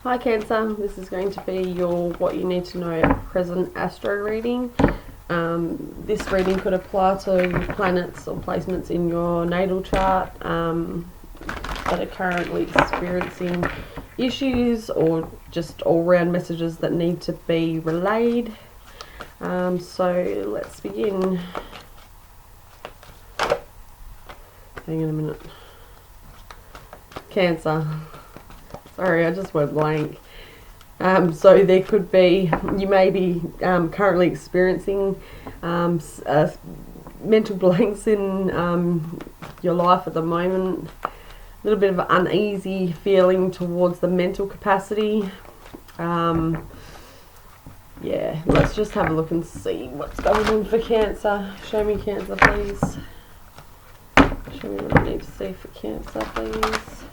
Hi Cancer, this is going to be your what you need to know at present Astro Reading. This reading could apply to planets or placements in your natal chart that are currently experiencing issues or just all-round messages that need to be relayed. So let's begin. Hang on a minute. Cancer. Sorry, I just went blank. So there could be, you may be currently experiencing mental blanks in your life at the moment. A little bit of an uneasy feeling towards the mental capacity. Yeah, let's just have a look and see what's going on for Cancer. Show me Cancer, please. Show me what I need to see for Cancer, please.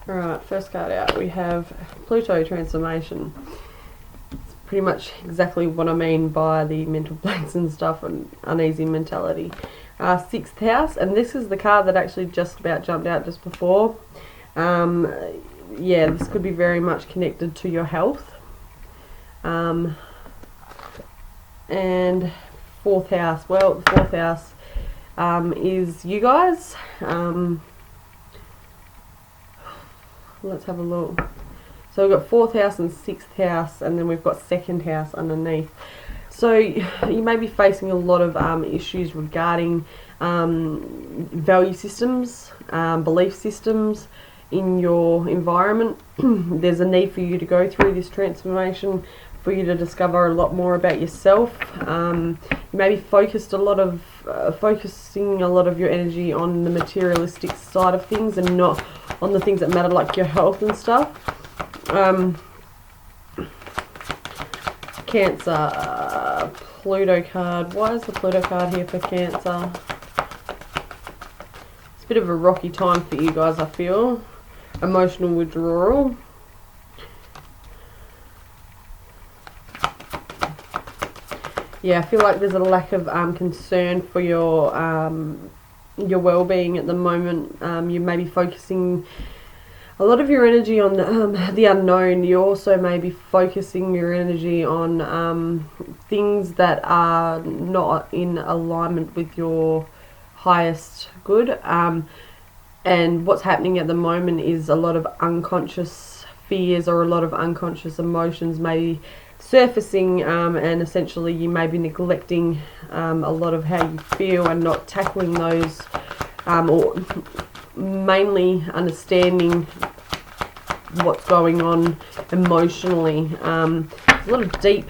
Alright, first card out we have Pluto transformation. It's pretty much exactly what I mean by the mental blanks and stuff and uneasy mentality. 6th house, and this is the card that actually just about jumped out just before. Yeah, this could be very much connected to your health. And 4th house, well, the 4th house is you guys. Let's have a look. So we've got 4th house and 6th house, and then we've got 2nd house underneath. So you may be facing a lot of issues regarding value systems, belief systems in your environment. There's a need for you to go through this transformation, for you to discover a lot more about yourself. You may be focusing a lot of your energy on the materialistic side of things and not on the things that matter, like your health and stuff. Cancer, Pluto card. Why is the Pluto card here for Cancer? It's a bit of a rocky time for you guys, I feel. Emotional withdrawal. Yeah, I feel like there's a lack of concern for your well-being at the moment. You may be focusing a lot of your energy on the unknown. You also may be focusing your energy on things that are not in alignment with your highest good. And what's happening at the moment is a lot of unconscious fears or a lot of unconscious emotions may be surfacing, and essentially you may be neglecting a lot of how you feel and not tackling those, or mainly understanding what's going on emotionally. There's a lot of deep,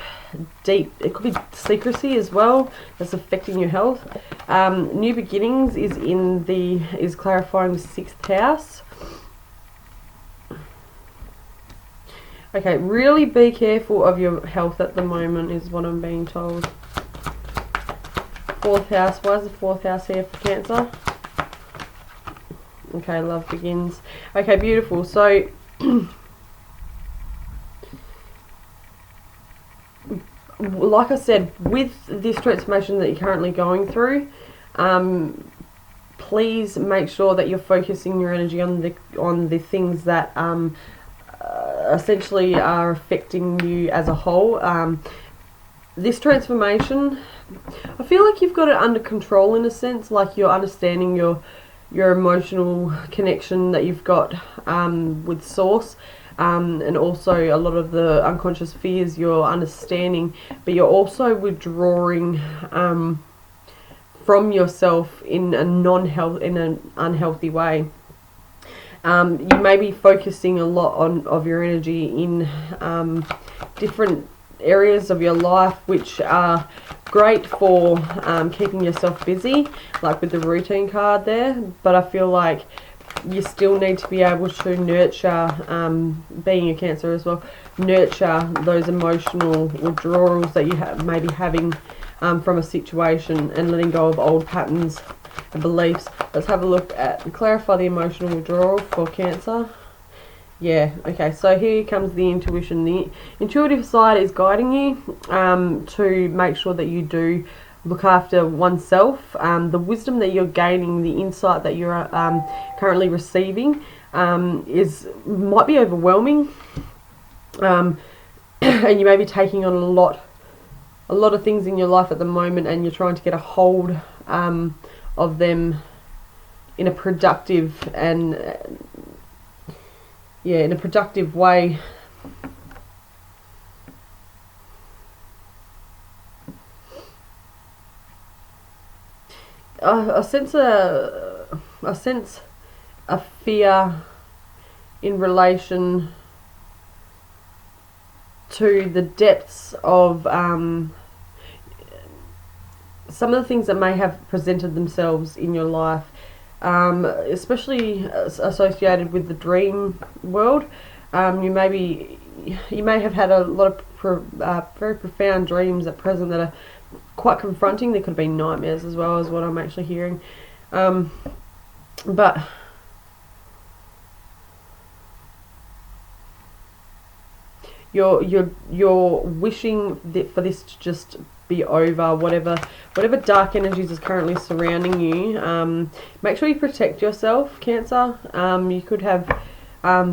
it could be secrecy as well that's affecting your health. New beginnings is clarifying the 6th house. Okay, really be careful of your health at the moment is what I'm being told. 4th house, why is the 4th house here for Cancer? Okay, love begins. Okay, beautiful. So, like I said, with this transformation that you're currently going through, please make sure that you're focusing your energy on the things that essentially are affecting you as a whole. This transformation, I feel like you've got it under control in a sense, like you're understanding your emotional connection that you've got with Source, and also a lot of the unconscious fears you're understanding, but you're also withdrawing from yourself in an unhealthy way. You may be focusing a lot of your energy in different areas of your life, which are great for keeping yourself busy, like with the routine card there, but I feel like you still need to be able to nurture, being a Cancer as well, nurture those emotional withdrawals that you may be having from a situation and letting go of old patterns and beliefs. Let's have a look at clarify the emotional withdrawal for Cancer. Yeah, okay, so here comes the intuition. The intuitive side is guiding you to make sure that you do look after oneself. The wisdom that you're gaining, the insight that you're currently receiving, might be overwhelming, and you may be taking on a lot of things in your life at the moment, and you're trying to get a hold of them in a productive way. I sense a fear in relation to the depths of some of the things that may have presented themselves in your life, especially associated with the dream world. You may have had a lot of very profound dreams at present that are quite confronting. There could have been nightmares as well, as what I'm actually hearing. But you're wishing for this to just be over. Whatever dark energies is currently surrounding you, make sure you protect yourself, Cancer. You could have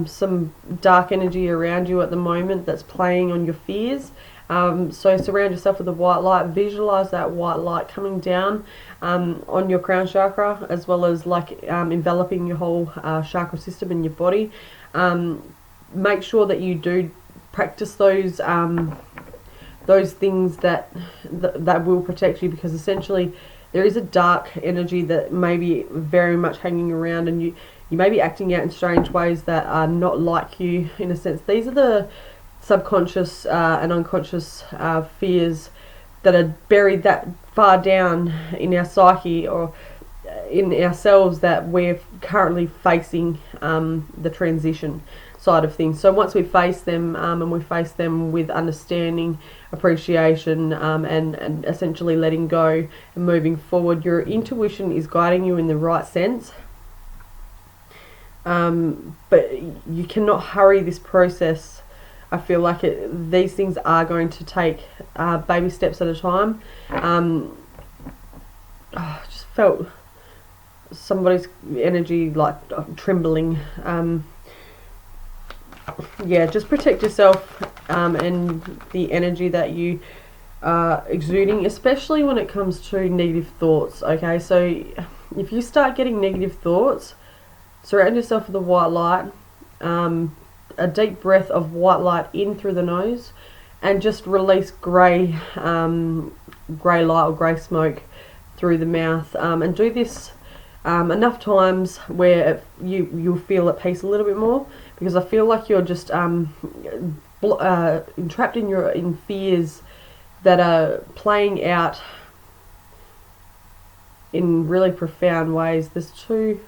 some dark energy around you at the moment that's playing on your fears. So surround yourself with a white light. Visualize that white light coming down on your crown chakra, as well as enveloping your whole chakra system in your body. Make sure that you do practice those things that will protect you, because essentially there is a dark energy that may be very much hanging around, and you may be acting out in strange ways that are not like you, in a sense. These are the subconscious and unconscious fears that are buried that far down in our psyche or in ourselves, that we're currently facing the transition side of things. So once we face them, and we face them with understanding, appreciation, and essentially letting go and moving forward, your intuition is guiding you in the right sense. But you cannot hurry this process. I feel like these things are going to take baby steps at a time. I just felt somebody's energy trembling. Yeah, just protect yourself and the energy that you are exuding, especially when it comes to negative thoughts. Okay, so if you start getting negative thoughts, surround yourself with a white light. A deep breath of white light in through the nose, and just release grey light or grey smoke through the mouth, and do this enough times where you'll feel at peace a little bit more, because I feel like you're just entrapped in fears that are playing out in really profound ways. There's two.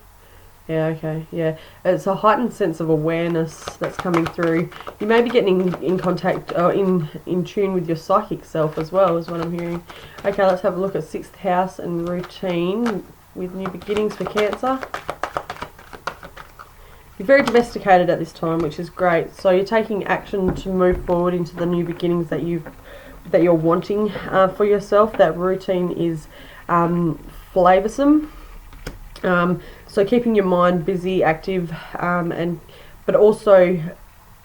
Yeah, okay, yeah. It's a heightened sense of awareness that's coming through. You may be getting in contact or in tune with your psychic self as well, is what I'm hearing. Okay, let's have a look at 6th house and routine with new beginnings for Cancer. You're very domesticated at this time, which is great. So you're taking action to move forward into the new beginnings that you're wanting for yourself. That routine is flavoursome. So keeping your mind busy, active, but also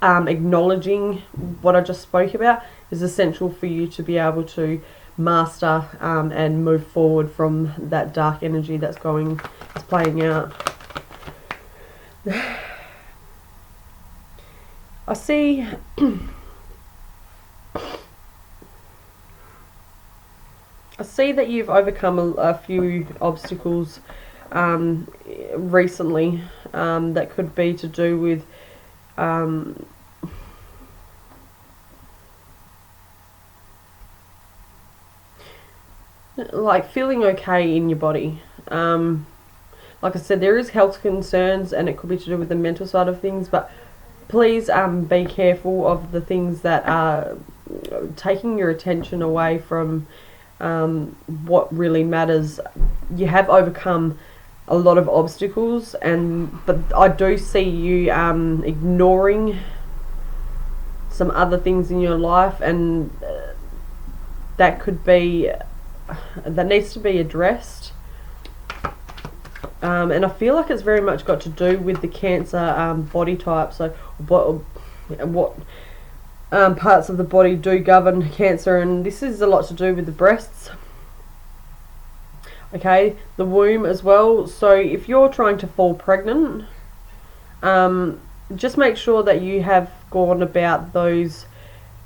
acknowledging what I just spoke about is essential for you to be able to master and move forward from that dark energy that's playing out. I see that you've overcome a few obstacles recently, that could be to do with feeling okay in your body. Like I said, there is health concerns, and it could be to do with the mental side of things, but please be careful of the things that are taking your attention away from what really matters. You have overcome a lot of obstacles, but I do see you ignoring some other things in your life, and that could be that needs to be addressed. And I feel like it's very much got to do with the Cancer body type. So what parts of the body do govern Cancer, and this is a lot to do with the breasts. Okay, the womb as well. So if you're trying to fall pregnant, just make sure that you have gone about those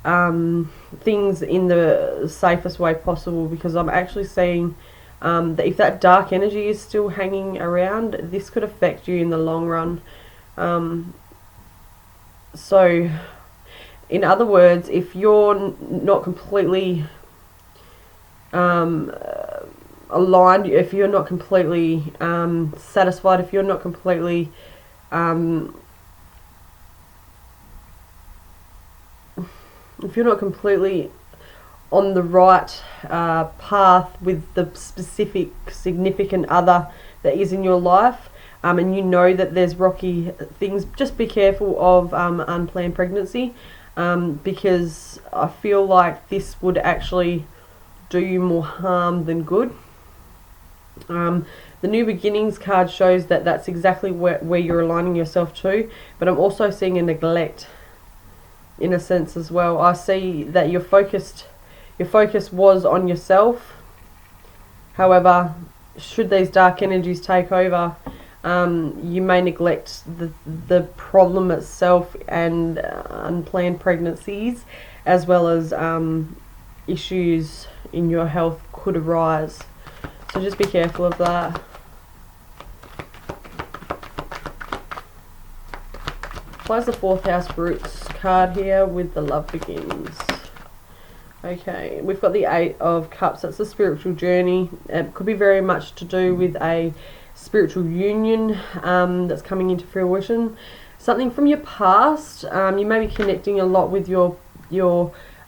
things in the safest way possible, because I'm actually seeing that if that dark energy is still hanging around, this could affect you in the long run. So in other words, if you're not completely aligned, if you're not completely satisfied, if you're not completely on the right path with the specific significant other that is in your life, and you know that there's rocky things, just be careful of unplanned pregnancy, because I feel like this would actually do you more harm than good. The New Beginnings card shows that that's exactly where you're aligning yourself to, but I'm also seeing a neglect in a sense as well. I see that your focus was on yourself. However, should these dark energies take over, you may neglect the problem itself, and unplanned pregnancies, as well as issues in your health could arise. So just be careful of that. Why's the 4th house roots card here with the Love Begins? Okay, we've got the 8 of Cups. That's the spiritual journey. It could be very much to do with a spiritual union that's coming into fruition. Something from your past. You may be connecting a lot with your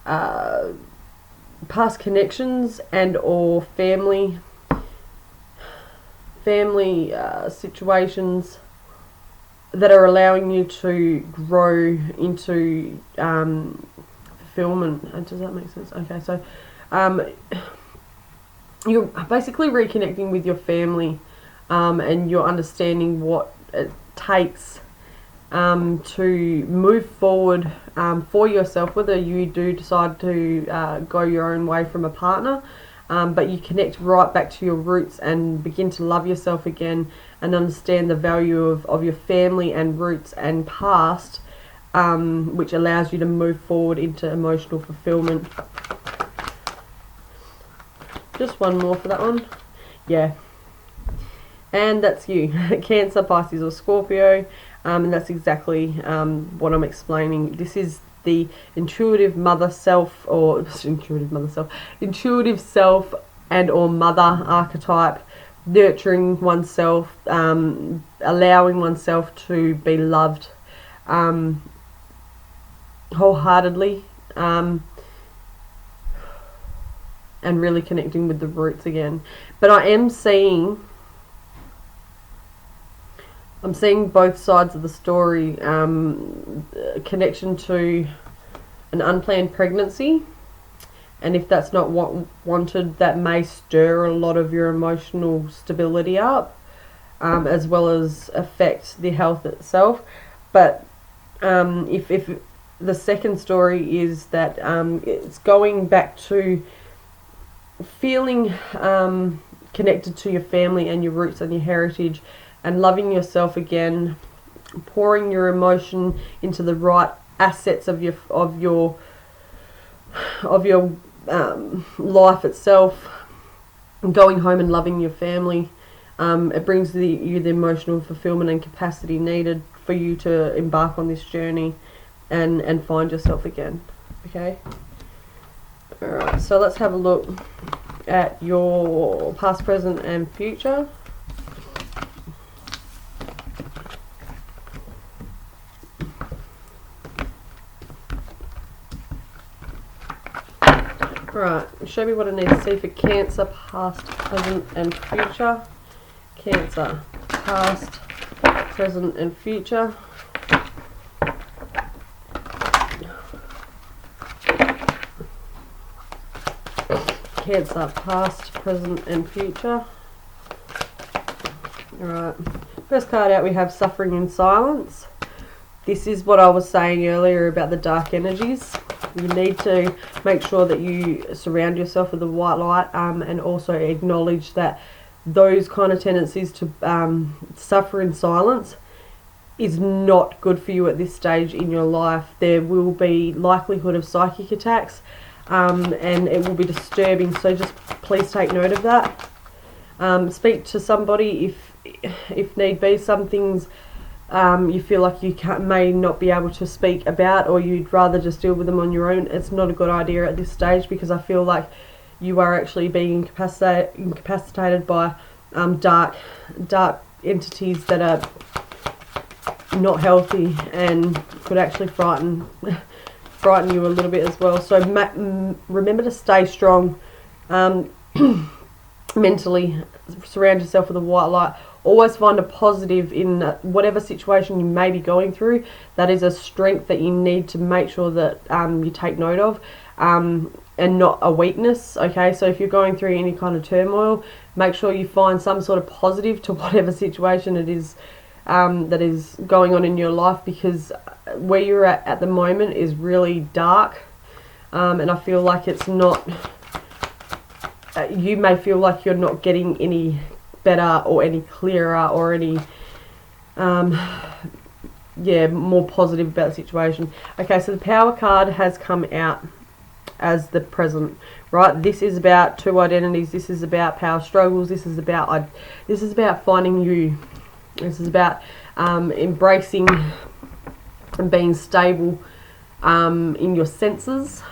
past connections and or family situations that are allowing you to grow into fulfillment. Does that make sense? Okay, so you're basically reconnecting with your family, and you're understanding what it takes to move forward for yourself, whether you do decide to go your own way from a partner, but you connect right back to your roots and begin to love yourself again and understand the value of your family and roots and past, which allows you to move forward into emotional fulfillment. Just one more for that one. Yeah. And that's you. Cancer, Pisces or Scorpio. And that's exactly what I'm explaining. This is the intuitive mother self, or intuitive self and or mother archetype, nurturing oneself, allowing oneself to be loved wholeheartedly, and really connecting with the roots again. But I'm seeing both sides of the story. Connection to an unplanned pregnancy, and if that's not what wanted, that may stir a lot of your emotional stability up, as well as affect the health itself. But if the second story is that it's going back to feeling connected to your family and your roots and your heritage, and loving yourself again, pouring your emotion into the right assets of your life itself, going home and loving your family. It brings you the emotional fulfillment and capacity needed for you to embark on this journey and find yourself again. Okay. All right. So let's have a look at your past, present, and future. Right, show me what I need to see for Cancer, past, present, and future. Cancer, past, present, and future. Cancer, past, present and future. Alright, first card out we have Suffering in Silence. This is what I was saying earlier about the dark energies. You need to make sure that you surround yourself with the white light, and also acknowledge that those kind of tendencies to suffer in silence is not good for you at this stage in your life. There will be likelihood of psychic attacks, and it will be disturbing, so just please take note of that. Speak to somebody if need be. Some things you feel like you may not be able to speak about, or you'd rather just deal with them on your own. It's not a good idea at this stage, because I feel like you are actually being incapacitated by dark entities that are not healthy and could actually frighten you a little bit as well. So remember to stay strong mentally. Surround yourself with a white light. Always find a positive in whatever situation you may be going through. That is a strength that you need to make sure that you take note of, and not a weakness. Okay, so if you're going through any kind of turmoil, make sure you find some sort of positive to whatever situation it is that is going on in your life, because where you're at the moment is really dark, and I feel like it's not, you may feel like you're not getting any better or any clearer or any more positive about the situation. Okay, so the Power card has come out as the Present, right? This is about two identities. This is about power struggles. This is about finding you. This is about embracing and being stable in your senses.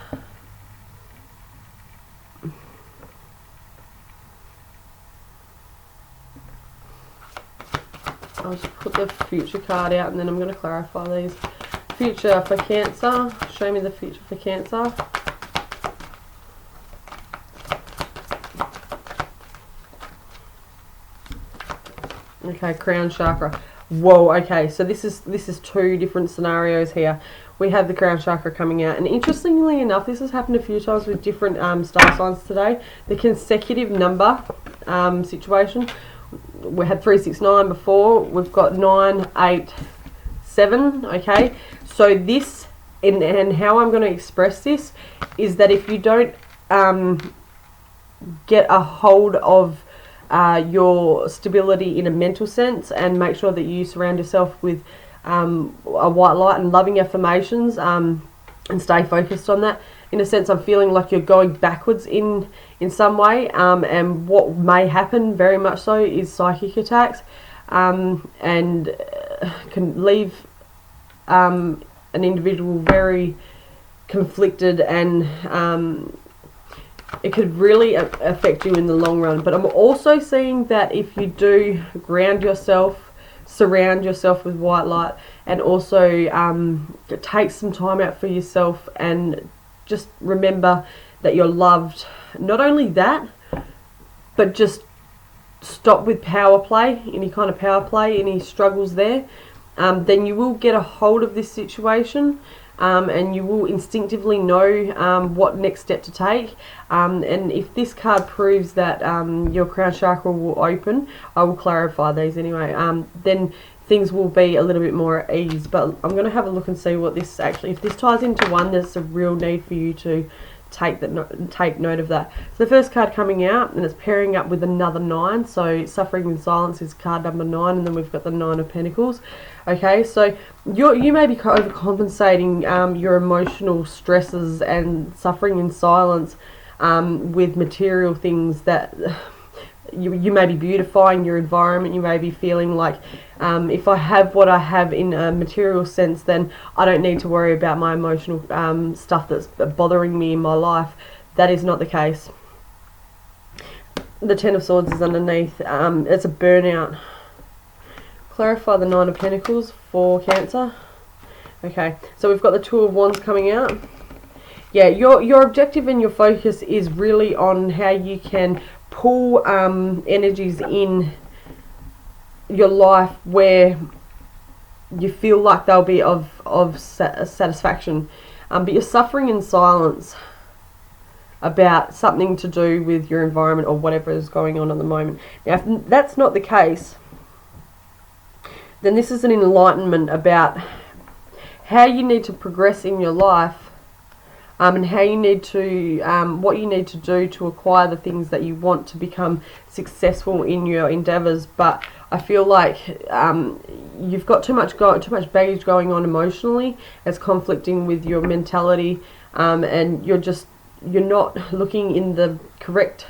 I'll just put the future card out and then I'm going to clarify these. Future for Cancer. Show me the future for Cancer. Okay, crown chakra. Whoa, okay, so this is two different scenarios here. We have the crown chakra coming out, and interestingly enough, this has happened a few times with different star signs today. The consecutive number situation. We had 369 before. We've got 987. Okay, so this and how I'm going to express this is that if you don't get a hold of your stability in a mental sense, and make sure that you surround yourself with a white light and loving affirmations, and stay focused on that. In a sense, I'm feeling like you're going backwards in some way, and what may happen very much so is psychic attacks, and can leave an individual very conflicted, and it could really affect you in the long run. But I'm also seeing that if you do ground yourself, surround yourself with white light, and also take some time out for yourself, and just remember that you're loved. Not only that, but just stop with power play, any kind of power play, any struggles there. Then you will get a hold of this situation, and you will instinctively know what next step to take. And if this card proves that your crown chakra will open, I will clarify these anyway, then things will be a little bit more at ease. But I'm going to have a look and see what this actually, if this ties into one, there's a real need for you to take note of that. So the first card coming out, and it's pairing up with another 9, so Suffering in Silence is card number 9, and then we've got the 9 of Pentacles. Okay, so you may be overcompensating your emotional stresses and suffering in silence with material things that you may be beautifying your environment. You may be feeling like, if I have what I have in a material sense, then I don't need to worry about my emotional stuff that's bothering me in my life. That is not the case. The 10 of Swords is underneath. It's a burnout. Clarify the 9 of Pentacles for Cancer. Okay, so we've got the 2 of Wands coming out. Yeah, your objective and your focus is really on how you can pull energies in your life where you feel like they'll be of satisfaction, but you're suffering in silence. about something to do with your environment or whatever is going on at the moment. Now, if that's not the case, then this is an enlightenment about how you need to progress in your life, and how you need to, what you need to do to acquire the things that you want to become successful in your endeavors. But I feel like you've got too much baggage going on emotionally. It's conflicting with your mentality, and you're not looking in the correct.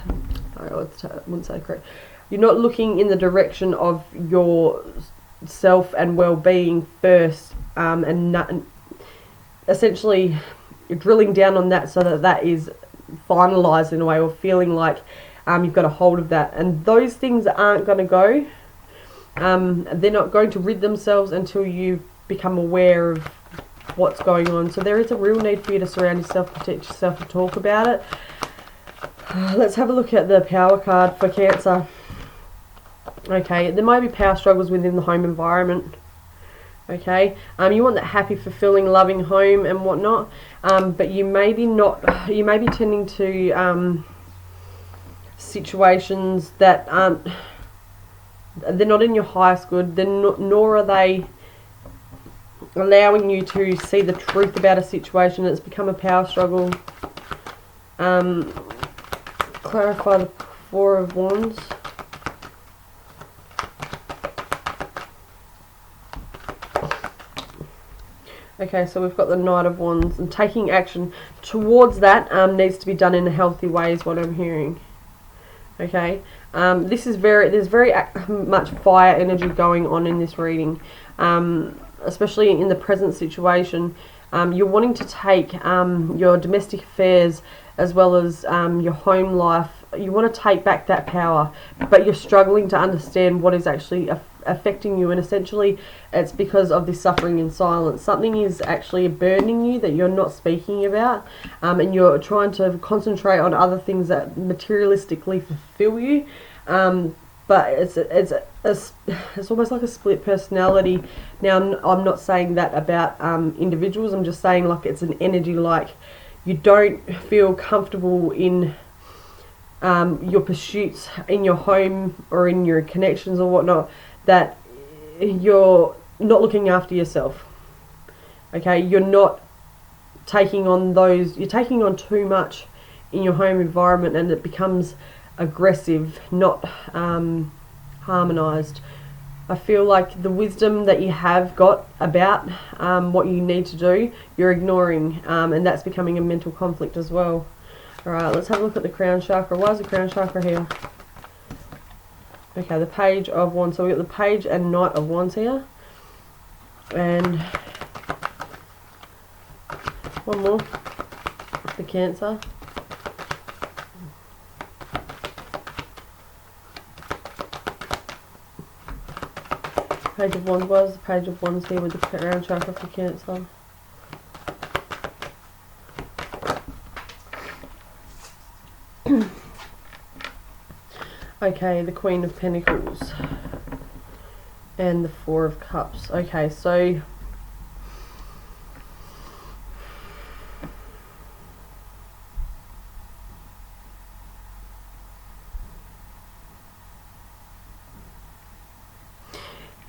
I wouldn't say correct. You're not looking in the direction of your self and well-being first, and essentially you're drilling down on that so that is finalized in a way, or feeling like you've got a hold of that. And those things aren't going to go. They're not going to rid themselves until you become aware of what's going on. So there is a real need for you to surround yourself, protect yourself, and talk about it. Let's have a look at the power card for Cancer. Okay, there might be power struggles within the home environment. Okay, you want that happy, fulfilling, loving home and whatnot, but you may be tending to situations that they're not in your highest good. Nor are they allowing you to see the truth about a situation. It's become a power struggle. Clarify the Four of Wands. Okay, so we've got the Knight of Wands, and taking action towards that needs to be done in a healthy way is what I'm hearing. Okay, there's very much fire energy going on in this reading, especially in the present situation. You're wanting to take your domestic affairs as well as your home life. You want to take back that power, but you're struggling to understand what is actually affecting you, and essentially it's because of this suffering in silence. Something is actually burdening you that you're not speaking about, and you're trying to concentrate on other things that materialistically fulfill you, but it's almost like a split personality. Now, I'm not saying that about individuals. I'm just saying, like, it's an energy, like you don't feel comfortable in your pursuits in your home or in your connections or whatnot, that you're not looking after yourself. Okay, you're not taking on you're taking on too much in your home environment, and it becomes aggressive, not harmonized. I feel like the wisdom that you have got about what you need to do, you're ignoring, and that's becoming a mental conflict as well. Alright, let's have a look at the crown chakra. Why is the crown chakra here? Okay, the Page of Wands. So we've got the Page and Knight of Wands here. And one more. The Cancer. Page of Wands. Why is the Page of Wands here with the crown chakra for Cancer? Okay, the Queen of Pentacles and the Four of Cups. Okay, so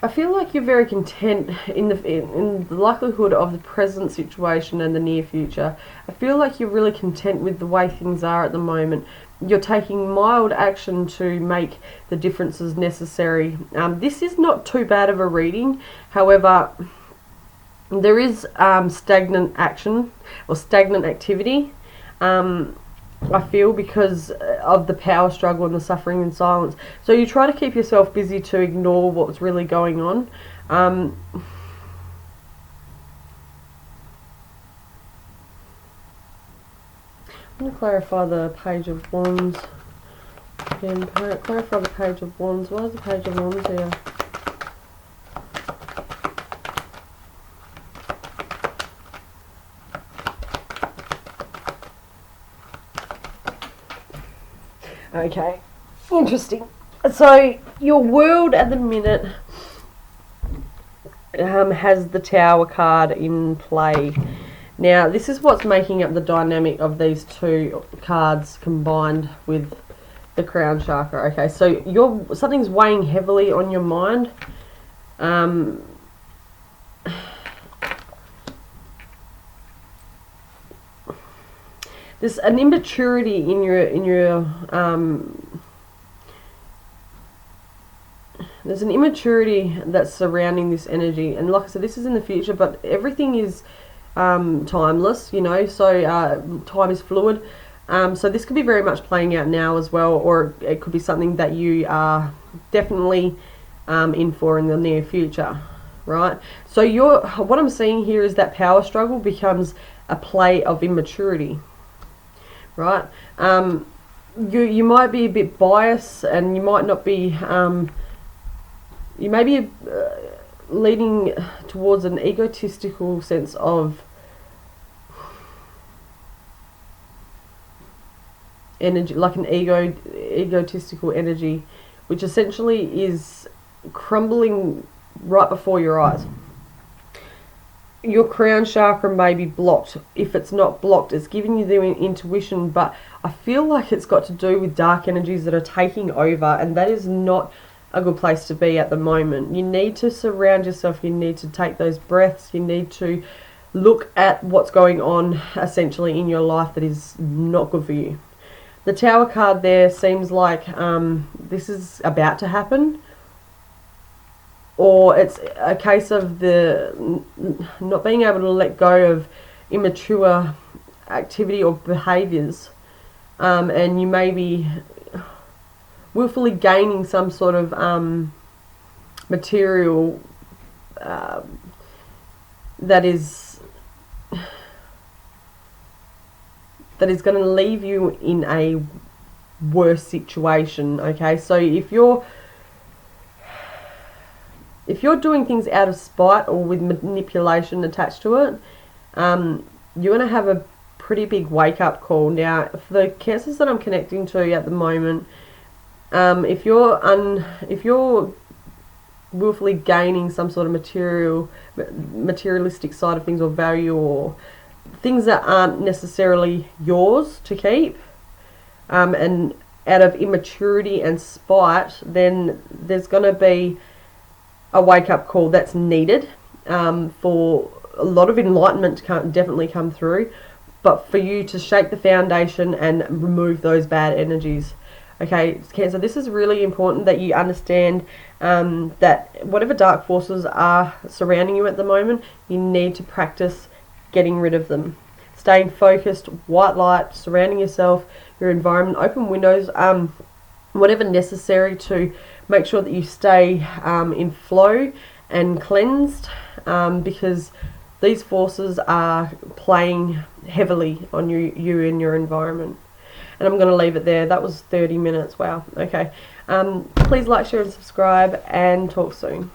I feel like you're very content in the likelihood of the present situation and the near future. I feel like you're really content with the way things are at the moment. You're taking mild action to make the differences necessary. This is not too bad of a reading. However, there is stagnant action or stagnant activity. I feel, because of the power struggle and the suffering in silence. So you try to keep yourself busy to ignore what's really going on. I'm going to clarify the Page of Wands. Again, clarify the Page of Wands. Why is the Page of Wands here? Okay, interesting. So your world at the minute has the Tower card in play, Now, this is what's making up the dynamic of these two cards combined with the crown chakra. Okay, so something's weighing heavily on your mind. There's an immaturity in your there's an immaturity that's surrounding this energy, and like I said, this is in the future, but everything is timeless, you know, so time is fluid. So this could be very much playing out now as well, or it could be something that you are definitely in for in the near future, right? So what I'm seeing here is that power struggle becomes a play of immaturity, right? You might be a bit biased, and you might not be, you may be leading towards an egotistical sense of energy, like an egotistical energy, which essentially is crumbling right before your eyes. Your crown chakra may be blocked. If it's not blocked, it's giving you the intuition, but I feel like it's got to do with dark energies that are taking over, and that is not a good place to be at the moment. You need to surround yourself, you need to take those breaths, you need to look at what's going on essentially in your life that is not good for you. The Tower card there seems like this is about to happen, or it's a case of the not being able to let go of immature activity or behaviours, and you may be willfully gaining some sort of material that is going to leave you in a worse situation. Okay, so if you're doing things out of spite or with manipulation attached to it, you're going to have a pretty big wake-up call. Now, for the Cancers that I'm connecting to at the moment, if you're willfully gaining some sort of materialistic side of things, or value, or things that aren't necessarily yours to keep, and out of immaturity and spite, then there's going to be a wake-up call that's needed for a lot of enlightenment to definitely come through, but for you to shake the foundation and remove those bad energies. Okay, Cancer, this is really important that you understand that whatever dark forces are surrounding you at the moment, you need to practice getting rid of them. Staying focused, white light, surrounding yourself, your environment, open windows, whatever necessary to make sure that you stay in flow and cleansed, because these forces are playing heavily on you and your environment. And I'm going to leave it there. That was 30 minutes. Wow. Okay. Please like, share and subscribe, and talk soon.